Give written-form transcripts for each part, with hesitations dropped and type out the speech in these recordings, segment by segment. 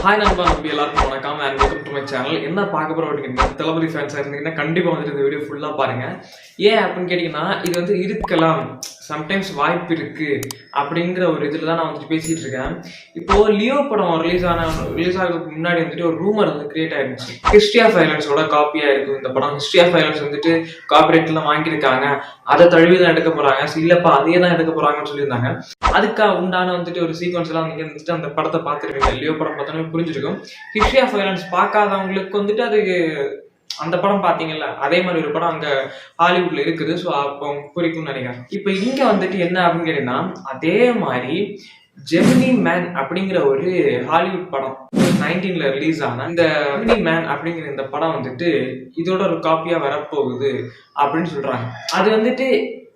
Hi நண்பா, நம்பி எல்லாருக்கும் வணக்கம் and welcome to my channel. என்ன பார்க்க போகிறோம் அப்படின்னா, தளபதி ஃபேன்ஸாக இருந்தீங்கன்னா கண்டிப்பாக வந்துட்டு இந்த வீடியோ ஃபுல்லாக பாருங்கள். ஏன் அப்படின்னு கேட்டிங்கன்னா, இது வந்து இருக்கலாம், சம்டைம்ஸ் வாய்ப்பு இருக்குது அப்படிங்கிற ஒரு இதில் தான் நான் வந்துட்டு பேசிகிட்டு இருக்கேன். இப்போது லியோ படம் ரிலீஸ் ஆகிறதுக்கு முன்னாடி வந்துட்டு ஒரு ரூமர் வந்து கிரியேட் ஆகிருந்துச்சு. ஹிஸ்ட்ரி ஆஃப் வயலன்ஸோட காப்பியாக இருக்குது இந்த படம். ஹிஸ்ட்ரி ஆஃப் வயலன்ஸ் வந்துட்டு காப்பிரைட்லாம் வாங்கியிருக்காங்க, அதை தழுவி தான் எடுக்க போகிறாங்க, இல்லைப்பா அதே தான் எடுக்க போகிறாங்கன்னு சொல்லியிருந்தாங்க. அதுக்காக உண்டான வந்துட்டு ஒரு சீக்வன்ஸ் எல்லாம் நீங்கள் வந்துட்டு அந்த படத்தை பார்த்துருக்கீங்க. லியோ படம் பார்த்தோன்னே புரிஞ்சிருக்கும். ஹிஸ்ட்ரி ஆஃப் வயலன்ஸ் பார்க்காதவங்களுக்கு வந்துட்டு அது அந்த படம் பார்த்தீங்கல்ல, அதே மாதிரி ஒரு படம் அங்கே ஹாலிவுட்ல இருக்குது. ஸோ அப்போ குறிக்கும்னு நினைக்கிறேன். இப்போ இங்கே வந்துட்டு என்ன அப்படின்னு கேட்டீங்கன்னா, அதே மாதிரி ஜெமினி மேன் அப்படிங்கிற ஒரு ஹாலிவுட் படம் 19ல ரிலீஸ் ஆன இந்த ஜெமினி மேன் அப்படிங்கிற இந்த படம் வந்துட்டு இதோட ஒரு காப்பியா வரப்போகுது அப்படின்னு சொல்றாங்க. அது வந்துட்டு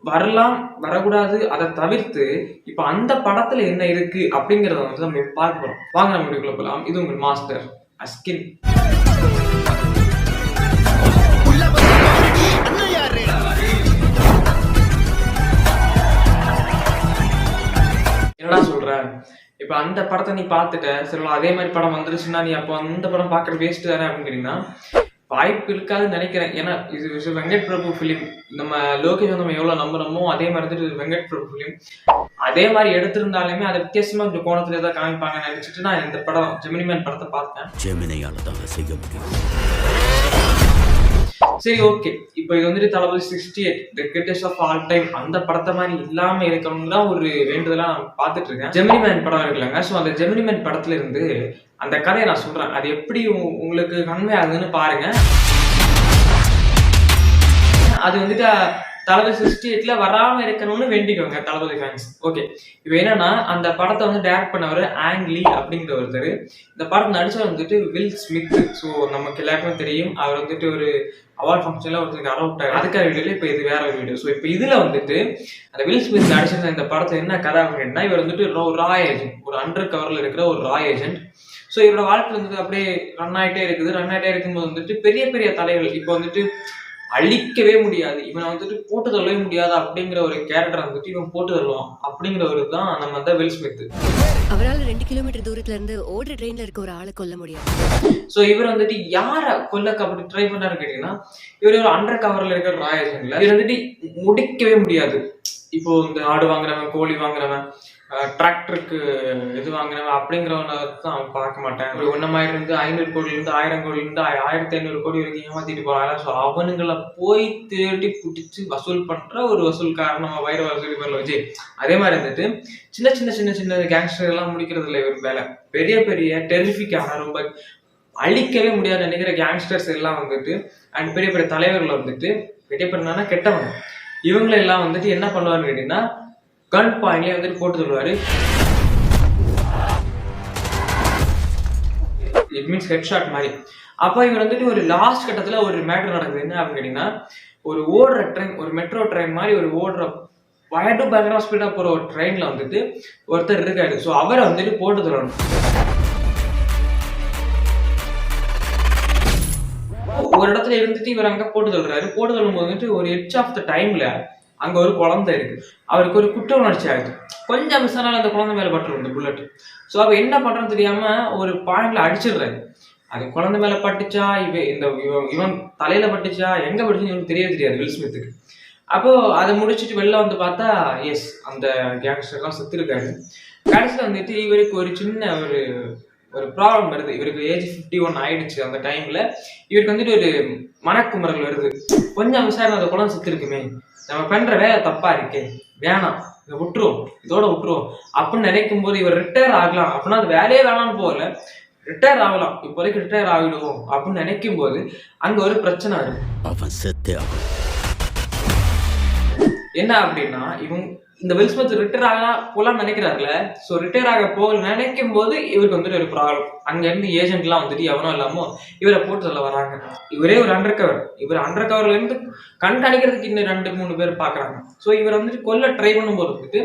வரலாம், வரக்கூடாது, அதை தவிர்த்து இப்ப அந்த படத்துல என்ன இருக்கு அப்படிங்கறத வந்து நம்ம பார்க்க போறோம். வாங்க நம்ம வீடியோக்குள்ள போலாம். இது உங்கள் மாஸ்டர் அஸ்கின். என்னடா சொல்ற, இப்ப அந்த படத்தை நீ பார்த்துட்ட, சரி அதே மாதிரி படம் வந்துருச்சுன்னா நீ அப்போ அந்த படம் பார்க்கறது வேஸ்ட் தானே அப்படின்னு கேட்டீங்கன்னா வாய்ப்பு இருக்காதுன்னு நினைக்கிறேன். ஏன்னா இது வெங்கட் பிரபு ஃபிலிம். நம்ம லோகேஷ் நம்ம எவ்வளவு நம்புறோமோ அதே மாதிரி வந்துட்டு வெங்கட் பிரபு ஃபிலிம். அதே மாதிரி எடுத்திருந்தாலுமே அதை வித்தியாசமா கொஞ்சம் கோணத்துல ஏதாவது காமிப்பாங்கன்னு நினைச்சிட்டு நான் இந்த படம் ஜெமினி மேன் படத்தை பார்த்தேன். ஜெமினியால தான் செய்ய முடியும். சரி, ஓகே. இப்போ இது வந்துட்டு Thalapathy 68 the greatest of all time அந்த படத்தை மாதிரி இல்லாம இருக்கணும்னு தான் ஒரு வேண்டுதலா நான் பார்த்துட்டு இருக்கேன். ஜெமினி மேன் படம் இருக்குல்லங்க. ஸோ அந்த ஜெமினி மேன் படத்துல இருந்து அந்த கதையை நான் சொல்றேன். அது எப்படி உங்களுக்கு கன்வே ஆகுதுன்னு பாருங்க. அது வந்துட்டு தளபதி 68ல வராம இருக்கணும்னு வேண்டிக்கோங்க தளபதி ஃபேன்ஸ். ஓகே, இப்போ என்னன்னா அந்த படத்தை வந்து டைரக்ட் பண்ணவர் ஆங் லீ அப்படிங்கிற ஒருத்தர். இந்த படம் நடிச்சவர் வந்துட்டு வில் ஸ்மித். ஸோ நமக்கு எல்லாருக்குமே தெரியும், அவர் வந்துட்டு ஒரு அவார்ட் ஃபங்க்ஷன்ல ஒருத்தருக்கு அலௌட். அதுக்காக வீடியோல இப்போ இது வேற ஒரு வீடியோ. ஸோ இப்போ இதுல வந்துட்டு அந்த வில் ஸ்மித் நடிச்சிருந்த இந்த படத்தை என்ன கதை அப்படின்னா, இவர் வந்துட்டு ஒரு ரா ஏஜென்ட், ஒரு அண்டர் கவர்ல இருக்கிற ஒரு ரா ஏஜென்ட். ஸோ இவரோட வாழ்க்கை வந்துட்டு அப்படியே ரன் ஆகிட்டே இருக்கும்போது வந்துட்டு பெரிய பெரிய தலைகள் இப்போ வந்துட்டு அழிக்கவே முடியாது, இவனை வந்துட்டு போட்டு தள்ளவே முடியாது அப்படிங்கிற ஒரு கேரக்டர் வந்துட்டு இவன் போட்டு தள்ளுவான் அப்படிங்கிறவரு தான் நம்ம வந்து வில் ஸ்மித். அவரால் 2 கிலோமீட்டர் தூரத்துல இருந்து ஓடுற ட்ரெயின்ல இருக்க ஒரு ஆளை கொல்ல முடியும். ஸோ இவர் வந்துட்டு யாரை கொல்ல அப்படி ட்ரை பண்ணாருன்னு கேட்டீங்கன்னா, இவர் ஒரு அண்டர் கவர்ல இருக்கிற ரா ஏஜென்ட்ல இவர் வந்துட்டு முடிக்கவே முடியாது. இப்போ இந்த ஆடு வாங்குறவன், கோழி வாங்குறவன், டிராக்டருக்கு இது வாங்குறவன் அப்படிங்கிறவனை தான் அவன் பார்க்க மாட்டேன். ஒரு 1,000 இருந்து 500 கோடியிலிருந்து 1000 கோடியிலிருந்து 1500 கோடி வரைக்கும் ஏமாத்திட்டு போறாங்க. ஸோ அவனுங்களை போய் தேடி பிடிச்சி வசூல் பண்ற ஒரு வசூல்காரன் நம்ம வைர வசூல் பேர்ல வச்சு. அதே மாதிரி வந்துட்டு சின்ன சின்ன சின்ன சின்ன கேங்ஸ்டர் எல்லாம் முடிக்கிறது இல்லை இவர் வேலை. பெரிய பெரிய டெரிஃபிக்கான ரொம்ப அழிக்கவே முடியாது நினைக்கிற கேங்ஸ்டர்ஸ் எல்லாம் வந்துட்டு அண்ட் பெரிய பெரிய தலைவர்கள் வந்துட்டு பெரிய பெரிய கெட்டவங்க இவங்களெல்லாம் வந்துட்டு என்ன பண்ணுவாருன்னு கேட்டீங்கன்னா, கன் பாயிண்ட்லேயே வந்துட்டு போட்டு தருவாரு. இட் மீன்ஸ் ஹெட் ஷாட் மாதிரி. அப்போ இவர் வந்துட்டு ஒரு லாஸ்ட் கட்டத்தில் ஒரு மேட்டர் நடக்குது. என்ன அப்படின்னு கேட்டீங்கன்னா, ஒரு ஓடுற ட்ரெயின், ஒரு மெட்ரோ ட்ரெயின் மாதிரி ஒரு ஓடுற பயங்கரமாக ஸ்பீடாக போகிற ஒரு ட்ரெயினில் வந்துட்டு ஒருத்தர் இருக்காரு. ஸோ அவரை வந்துட்டு போட்டு தரணும். ஒரு இடத்துல இருந்துட்டு இவர் அங்கே போட்டு தள்ளுறாரு. போட்டு தள்ளும் போது வந்துட்டு ஒரு எட்ஜ் ஆஃப் த டைம்ல அங்கே ஒரு குழந்தை இருக்கு. அவருக்கு ஒரு குற்ற உணர்ச்சி ஆகுது. கொஞ்சம் மிஸ் ஆனாலும் அந்த குழந்தை மேலே பட்டுரும் இந்த புல்லட். ஸோ அவ என்ன பண்றன்னு தெரியாம ஒரு பாயிண்ட்ல அடிச்சிடுறாரு. அது குழந்தை மேலே பட்டுச்சா, இவன் தலையில பட்டுச்சா, எங்க பட்டுச்சுன்னு இவனுக்கு தெரியாது வில் ஸ்மித்துக்கு. அப்போ அதை முடிச்சுட்டு வெளில வந்து பார்த்தா எஸ், அந்த கேங்ஸ்டர் தான் செத்து இருக்காரு. கடைசியில் வந்துட்டு இவருக்கு ஒரு சின்ன ஒரு ப்ராப்ளம் வருது. இவருக்கு ஏஜ் 51 ஆயிடுச்சு. அந்த டைம்ல இவருக்கு வந்துட்டு ஒரு மனக்குமரல் வருது. கொஞ்சம் விசாரணை, அந்த குழந்தை செத்து இருக்குமே, நம்ம பண்ற வேலை தப்பா இருக்கே, வேணாம் இதை விட்டுருவோம், இதோட விட்டுருவோம் அப்படின்னு நினைக்கும் போது இவர் ரிட்டையர் ஆகலாம் அப்படின்னா அது வேலையே வேணாம்னு போகல, ரிட்டையர் ஆகலாம், இப்போதைக்கு ரிட்டையர் ஆகிடுவோம் அப்படின்னு நினைக்கும் போது அங்க ஒரு பிரச்சனை இருக்கு. என்ன அப்படின்னா, இந்த வில் ஸ்மித் ரிட்டையர் ஆக போலான்னு நினைக்கிறாருல. ஸோ ரிட்டையர் ஆக போக நினைக்கும் போது இவருக்கு வந்துட்டு ஒரு ப்ராப்ளம். அங்க இருந்து ஏஜென்ட்லாம் வந்துட்டு எவனோ இல்லாமோ இவரை போட்டு சொல்ல வராங்க. இவரே ஒரு அண்டர் கவர். இவர் அண்டர் கவர்ல இருந்து கண்காணிக்கிறதுக்கு இன்னும் 2-3 பேர் பாக்குறாங்க. ஸோ இவர் வந்துட்டு கொல்ல ட்ரை பண்ணும்போது வந்துட்டு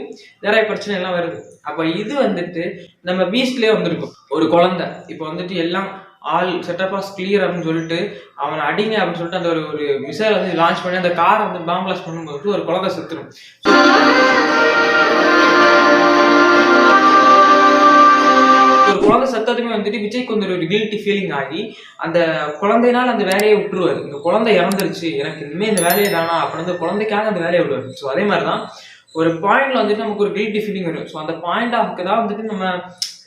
நிறைய பிரச்சனை எல்லாம் வருது. அப்ப இது வந்துட்டு நம்ம பீஸ்ட்லயே வந்திருக்கும். ஒரு குழந்தை இப்போ வந்துட்டு எல்லாம் ஆல் செட்டப் ஆஸ் கிளியர் அப்படின்னு சொல்லிட்டு அவனை அடிங்க அப்படின்னு சொல்லிட்டு அந்த ஒரு மிசைல் வந்து லான்ச் பண்ணி அந்த காரை வந்து பாம்பு பிளாஸ்ட் பண்ணும்போது ஒரு குழந்தை செத்துரும். ஒரு குழந்தை சத்தத்துமே வந்துட்டு விஜய்க்கு வந்து ஒரு கில்ட்டி ஃபீலிங் ஆகி அந்த குழந்தைனால அந்த வேலையை விட்டுருவாரு. இந்த குழந்தை இறந்துருச்சு, எனக்கு இனிமே இந்த வேலையை வேணாம் அப்படின்னு அந்த குழந்தைக்காக அந்த வேலையை விடுவாரு. ஸோ அதே மாதிரிதான் ஒரு பாயிண்ட்ல வந்துட்டு நமக்கு ஒரு கில்ட்டி ஃபீலிங் வரும். ஸோ அந்த பாயிண்ட் ஆஃப்க்கு தான் வந்துட்டு நம்ம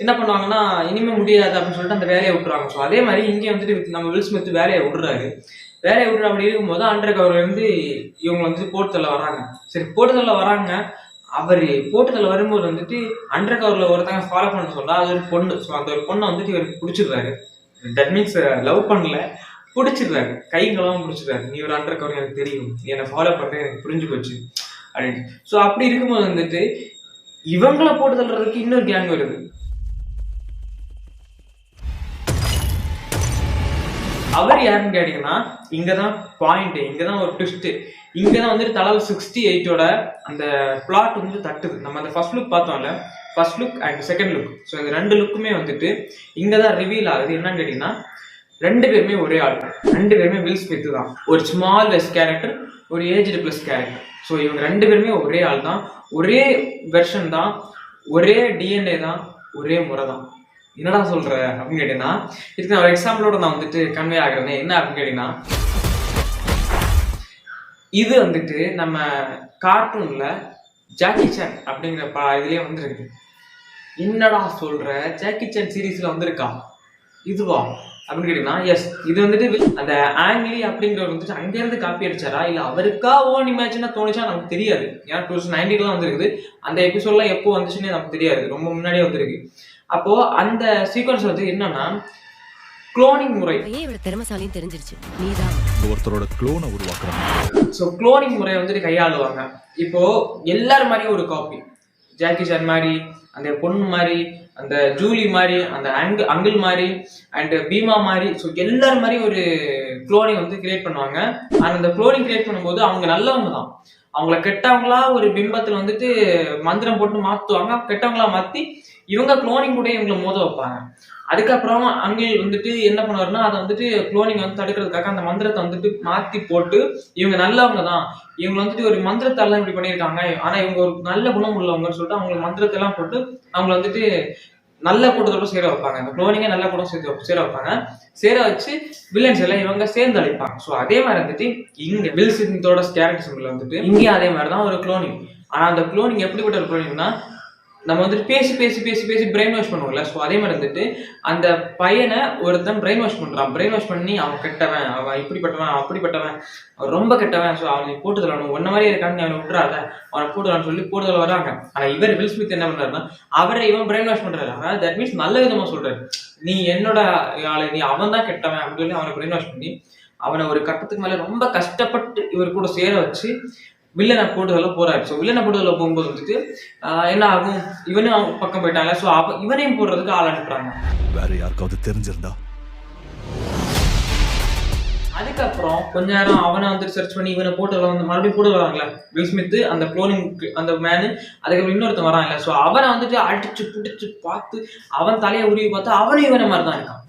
என்ன பண்ணுவாங்கன்னா இனிமே முடியாது அப்படின்னு சொல்லிட்டு அந்த வேலையை விட்டுறாங்க. ஸோ அதே மாதிரி இங்கே வந்துட்டு நம்ம வில் ஸ்மித் வேலையை விடுறாரு. வேலையை விடுற அப்படி இருக்கும்போது அண்டர் கவர்ல இருந்து இவங்க வந்துட்டு போட்டுதல்ல வராங்க. சரி, போட்டுதல்ல வராங்க. அவர் போட்டுதல்ல வரும்போது வந்துட்டு அண்டர் கவர்ல ஒருத்தங்க ஃபாலோ பண்ண சொல்றா, அது ஒரு பொண்ணு. ஸோ அந்த ஒரு பொண்ணை வந்துட்டு இவருக்கு பிடிச்சிடுறாரு. தட் மீன்ஸ் லவ் பண்ணல, பிடிச்சிடுறாரு. கைங்களாம் பிடிச்சிடுறாரு. நீ ஒரு அண்டர் கவர், எனக்கு தெரியும், நீ என்னை ஃபாலோ பண்ண எனக்கு புரிஞ்சு போச்சு அப்படின்னு. ஸோ அப்படி இருக்கும்போது வந்துட்டு இவங்களை போட்டு தள்ளுறதுக்கு இன்னொரு கேங் வருது. அவர் யாருன்னு கேட்டீங்கன்னா இங்கதான் பாயிண்ட், இங்கதான் ஒரு ட்விஸ்ட். இங்கதான் வந்துட்டு தலா 68ஓட அந்த பிளாட் வந்து தட்டுது. நம்ம அந்த ஃபர்ஸ்ட் லுக் பார்த்தோம்ல, first look and second look, so இந்த ரெண்டு லுக்குமே வந்துட்டு இங்கதான் ரிவீல் ஆகுது. என்னன்னு கேட்டீங்கன்னா ரெண்டு பேருமே ஒரே ஆள், ரெண்டு பேருமே வில் ஸ்மித் தான். ஒரு ஸ்மால் வெஸ் கேரக்டர், ஒரு ஏஜ்டு பிளஸ் கேரக்டர். ஸோ இவங்க ரெண்டு பேருமே ஒரே ஆள் தான், ஒரே வெர்ஷன் தான், ஒரே டிஎன்ஏ தான், ஒரே முறை தான். என்னடா சொல்ற அப்படின்னு கேட்டீங்கன்னா இதுக்கு நான் ஒரு எக்ஸாம்பிளோட நான் வந்துட்டு கன்வே ஆகிறேன். என்ன அப்படின்னு கேட்டீங்கன்னா இது வந்துட்டு நம்ம கார்ட்டூன்ல ஜாக்கி சான் அப்படிங்கிற இதுலயே வந்துருக்கு. என்னடா சொல்ற, ஜாக்கி சான் சீரீஸ்ல வந்திருக்கா இதுவா அப்படின்னு கேட்டீங்கன்னா எஸ், இது வந்துட்டு அந்த ஆங்கிலி அப்படிங்கிறவர் வந்துட்டு அங்கேருந்து காப்பி அடிச்சாரா இல்லை அவருக்கா ஓன் இமேஜினா தோணுச்சா நமக்கு தெரியாது. ஏன்னா 2019 வந்துருக்குது. அந்த எபிசோட்லாம் எப்போ வந்துச்சுன்னு நமக்கு தெரியாது, ரொம்ப முன்னாடியே வந்துருக்கு. அப்போ அந்த சீக்வன்ஸ் வந்து என்னன்னா குளோனிங் முறை. திறமைசாலின்னு தெரிஞ்சிருச்சு, நீதான் ஒருத்தரோட குளோனை உருவாக்குறாங்க. ஸோ குளோனிங் முறையை வந்துட்டு கையாளுவாங்க. இப்போ எல்லாரும் மாதிரியும் ஒரு காப்பி, ஜாக்கி சான் மாதிரி, அந்த பொண்ணு மாதிரி, அந்த ஜூலி மாதிரி, அந்த அங்கிள் மாதிரி அண்ட் பீமா மாதிரி, ஸோ எல்லாரும் மாதிரி ஒரு குளோனிங் வந்து கிரியேட் பண்ணுவாங்க. அந்த குளோனிங் கிரியேட் பண்ணும்போது அவங்க நல்லவங்க தான், அவங்கள கெட்டவங்களா ஒரு பிம்பத்தில் வந்துட்டு மந்திரம் போட்டு மாற்றுவாங்க, கெட்டவங்களா மாற்றி இவங்க குளோனிங் கூட இவங்களை மோத வைப்பாங்க. அதுக்கப்புறம் அங்கிள் வந்துட்டு என்ன பண்ணுவாருன்னா அதை வந்துட்டு குளோனிங் வந்து தடுக்கிறதுக்காக அந்த மந்திரத்தை வந்துட்டு மாற்றி போட்டு இவங்க நல்லவங்க தான், இவங்க வந்துட்டு ஒரு மந்திரத்தால இப்படி பண்ணியிருக்காங்க, ஆனால் இவங்க ஒரு நல்ல குணம் உள்ளவங்கன்னு சொல்லிட்டு அவங்க மந்திரத்தை எல்லாம் போட்டு அவங்கள வந்துட்டு நல்ல கூட்டத்தோட சேர வைப்பாங்க. அந்த குளோனிங்கை நல்ல கூட்டம் சேர வைப்பாங்க. சேர வச்சு வில்லன்ஸ் எல்லாம் இவங்க சேர்ந்து அழைப்பாங்க. ஸோ அதே மாதிரி வந்துட்டு இங்க வில் ஸ்மித்தோட கேரக்டர் சிம்பிள் வந்துட்டு இங்கேயும் அதே மாதிரி தான் ஒரு குளோனிங். ஆனால் அந்த குளோனிங் எப்படிப்பட்ட ஒரு குளோனிங்னா நம்ம வந்துட்டு பேசி பேசி பேசி பேசி பிரெயின் வாஷ் பண்ணுவோம்ல. ஸோ அதே மாதிரி வந்துட்டு அந்த பையனை ஒருத்தன் பிரெயின் வாஷ் பண்ணுறான். பிரெயின் வாஷ் பண்ணி அவன் கெட்டவன், அவன் இப்படிப்பட்டவன், அப்படிப்பட்டவன், அவன் ரொம்ப கெட்டவன், ஸோ அவனை போட்டுதல் அவனுக்கு ஒன்ன மாதிரி இருக்கான்னு அவனை விட்டுறாத, அவனை போட்டுதலான்னு சொல்லி போட்டுதல் வராங்க. ஆனால் இவர் வில் ஸ்மித் என்ன பண்ணுறாருன்னா அவரை இவன் பிரெயின் வாஷ் பண்ணுறாரு. அதாவது தட் மீன்ஸ் நல்ல விதமாக சொல்றாரு, நீ என்னோட ஆளு, நீ அவன் தான் கெட்டவன் அப்படின்னு சொல்லி அவனை பிரெயின் வாஷ் பண்ணி அவனை ஒரு கட்டத்துக்கு மேலே ரொம்ப கஷ்டப்பட்டு இவர் கூட சேர வச்சு வில்லனை போட்டுதல்ல போறாரு. ஸோ வில்லனை போட்டுதல்ல போகும்போது வந்துட்டு என்ன ஆகும், இவனும் அவங்க பக்கம் போயிட்டாங்க. ஸோ இவனையும் போடுறதுக்கு ஆள் அனுப்புறாங்க. வேற யாருக்காவது தெரிஞ்சிருந்தா அதுக்கப்புறம் கொஞ்ச நேரம் அவனை வந்துட்டு சர்ச் பண்ணி இவனை போட்டுதல வந்து மறுபடியும் போட்டு வராங்களே வில் ஸ்மித் அந்த குளோனிங் அந்த மேனு. அதுக்கப்புறம் இன்னொருத்தன் வராங்கல்ல, ஸோ அவனை வந்துட்டு அடிச்சு பிடிச்சு பார்த்து அவன் தலையை உருவி பார்த்து அவனும் இவனை மாதிரி தான் இருக்கான்.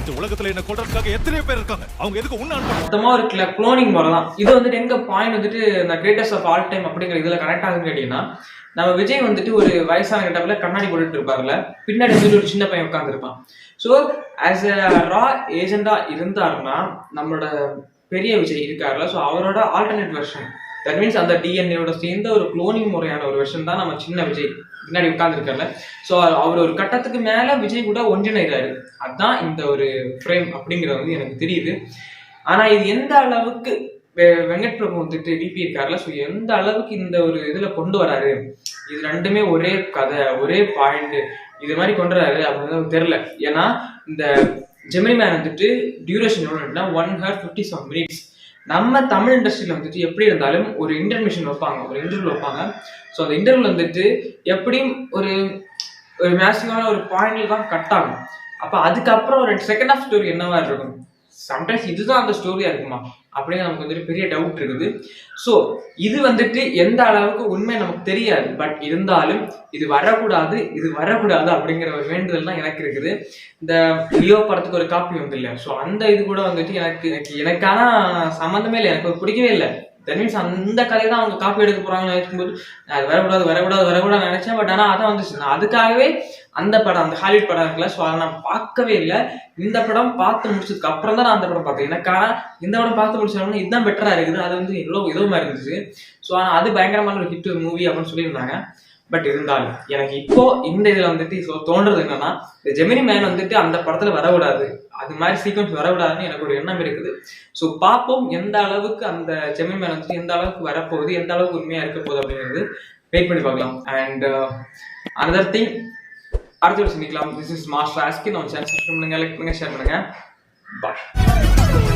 இந்த உலகத்துல என்ன கொல்றதுக்காக எத்தனை பேர் இருக்காங்க, அவங்க எதுக்கு உன்ன மொத்தமா ஒரு குளோனிங் முறை தான் இது. வந்துட்டு எங்க பாயிண்ட் வந்துட்டு இந்த கிரேட்டஸ்ட் ஆஃப் ஆல் டைம் அப்படிங்கிற இதுல கனெக்ட் ஆகுதுன்னு கேட்டீங்கன்னா நம்ம விஜய் வந்துட்டு ஒரு வயசான கிட்டப்பில் கண்ணாடி போட்டுட்டு இருப்பார்ல, பின்னாடி வந்துட்டு ஒரு சின்ன பையன் உட்காந்துருப்பான். ஸோ ஆஸ் எ ரா ஏஜெண்டா இருந்தாருன்னா நம்மளோட பெரிய விஜய் இருக்காருல்ல, ஸோ அவரோட ஆல்டர்னேட் வெர்ஷன், தட் மீன்ஸ் அந்த டிஎன்ஏவோட சேர்ந்த ஒரு குளோனிங் முறையான ஒரு வெர்ஷன் தான் நம்ம சின்ன விஜய் பின்னாடி உட்கார்ந்துருக்காருல்ல. ஸோ அவர் ஒரு கட்டத்துக்கு மேல விஜய் கூட ஒன்றிணைறாரு. அதுதான் இந்த ஒரு ஃப்ரேம் அப்படிங்கிறது வந்து எனக்கு தெரியுது. ஆனா இது எந்த அளவுக்கு வெங்கட் பிரபு வந்துட்டு டிபி இருக்காருல்ல, ஸோ எந்த அளவுக்கு இந்த ஒரு இதுல கொண்டு வராரு, இது ரெண்டுமே ஒரே கதை ஒரே பாயிண்ட் இது மாதிரி கொண்டு வராரு அப்படின்னு தெரியல. ஏன்னா இந்த ஜெமினி மேன் வந்துட்டு டியூரேஷன் எவ்வளோன்னா 1:57 minutes. நம்ம தமிழ் இண்டஸ்ட்ரியில் வந்துட்டு எப்படி இருந்தாலும் ஒரு இன்டர்மிஷன் வைப்பாங்க, ஒரு இன்டர்வியூ வைப்பாங்க. ஸோ அந்த இன்டர்வியூல வந்துட்டு எப்படியும் ஒரு மேசிவான ஒரு பாயிண்ட்ல தான் கட் ஆகும். அப்போ அதுக்கப்புறம் ஒரு செகண்ட் ஆஃப் ஸ்டோரி என்னவா இருக்கும், சம்டைம்ஸ் இதுதான் அந்த ஸ்டோரியா இருக்குமா அப்படின்னு நமக்கு வந்துட்டு பெரிய டவுட் இருக்குது. ஸோ இது வந்துட்டு எந்த அளவுக்கு உண்மை நமக்கு தெரியாது. பட் இருந்தாலும் இது வரக்கூடாது இது வரக்கூடாது அப்படிங்கிற ஒரு வேண்டுதல் தான் எனக்கு இருக்குது. இந்த லியோ படத்துக்கு ஒரு காப்பி வந்து இல்லை, ஸோ அந்த இது கூட வந்துட்டு எனக்கான சம்மந்தமே இல்லை, எனக்கு பிடிக்கவே இல்லை. தட் மீன்ஸ் அந்த கதையை தான் அவங்க காப்பி எடுக்க போறாங்கன்னு நினைக்கும்போது அது வரக்கூடாது நினைச்சேன். பட் ஆனால் அதான் வந்துச்சு. நான் அதுக்காகவே அந்த படம், அந்த ஹாலிவுட் படம் இருக்குல்ல, ஸோ அதை நான் பார்க்கவே இல்லை. இந்த படம் பார்த்து முடிச்சதுக்கு அப்புறம் தான் நான் அந்த படம் பார்த்தேன். எனக்கு ஆனால் இந்த படம் பார்த்து முடிச்சோம்னா இதுதான் பெட்டராக இருக்குது. அது வந்து ஏதோ மாதிரி இருந்துச்சு. ஸோ ஆனால் அது பயங்கரமான ஒரு ஹிட் மூவி அப்படின்னு சொல்லியிருந்தாங்க. பட் இருந்தாலும் எனக்கு இப்போ இந்த இதில் வந்துட்டு ஸோ தோன்றது என்னன்னா, இந்த ஜெமினி மேன் வந்துட்டு அந்த படத்தில் வரக்கூடாது, அது மாதிரி சீக்வன்ஸ் வரக்கூடாதுன்னு எனக்கு ஒரு எண்ணம் இருக்குது. ஸோ பார்ப்போம் எந்த அளவுக்கு அந்த ஜெமினி மேன் வந்துட்டு எந்த அளவுக்கு வரப்போகுது, எந்த அளவுக்கு உண்மையாக இருக்க போகுது அப்படிங்கிறது வெயிட் பண்ணி பார்க்கலாம். அண்ட் அனதர் திங், அடுத்த சந்திக்கலாம். This is master ASCII. நம்ம சேனல் சப்ஸ்கிரைப் பண்ணுங்க, லைக் பண்ணுங்க, ஷேர் பண்ணுங்க. பாய்.